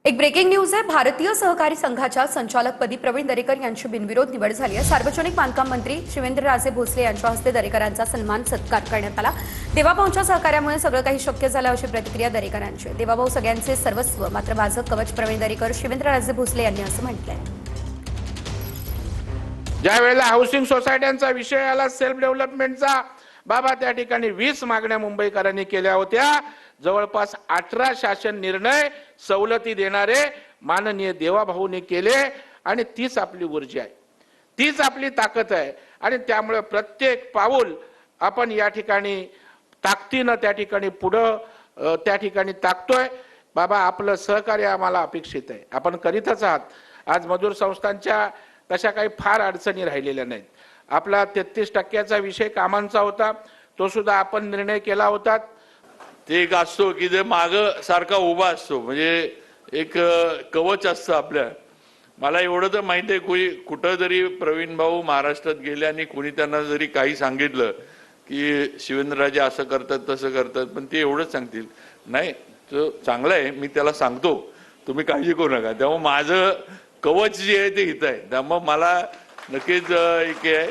एक breaking news आहे। भारतीय सहकारी संघाच्या संचालकपदी प्रवीण दरेकर यांची बिनविरोध निवड झाली आहे। सार्वजनिक बांधकाम मंत्री शिवेंद्रराजे भोसले यांच्या हस्ते दरेकरांचा सन्मान सत्कार करण्यात आला। देवाभाऊंच्या सहकार्यामुळे सगळं काही शक्य झालं अशी प्रतिक्रिया दरेकरांची। देवाभाऊ सगळ्यांचे सर्वस्व, मात्र माझं कवच प्रवीण दरेकर, शिवेंद्रराजे भोसले यांनी असं म्हटलंय। ज्या वेळेला हाऊसिंग सोसायट्यांचा विषय आला, सेल्फ डेव्हलपमेंटचा, बाबा त्या ठिकाणी 20 मागण्या मुंबईकरांनी केल्या होत्या। जवळपास 18 शासन निर्णय सवलती देणारे माननीय देवाभाऊंनी केले आणि तीच आपली ऊर्जा आहे, तीच आपली ताकद आहे। आणि त्यामुळे प्रत्येक पाऊल आपण या ठिकाणी ताकदीने त्या ठिकाणी पुढे त्या ठिकाणी टाकतोय। बाबा आपलं सहकार्य आम्हाला अपेक्षित आहे, आपण करीतच आहात। आज मजूर संस्थांच्या तशा काही फार अडचणी राहिलेल्या नाहीत। आपला 33% विषय कामांचा होता, तो सुद्धा आपण निर्णय केला होता। ते एक असतो की जे माग सारखा उभा असतो, म्हणजे एक कवच असतं आपल्या। मला एवढं तर माहिती आहे, कोणी कुठं जरी प्रवीण भाऊ महाराष्ट्रात गेले आणि कोणी त्यांना जरी काही सांगितलं की शिवेंद्रराजे असं करतात तसं करतात, पण ते एवढंच सांगतील, नाही तो चांगला आहे, मी त्याला सांगतो, तुम्ही काळजी करू नका। त्यामुळे माझं कवच जे आहे ते हित आहे, त्यामुळे मला नक्कीच एक आहे।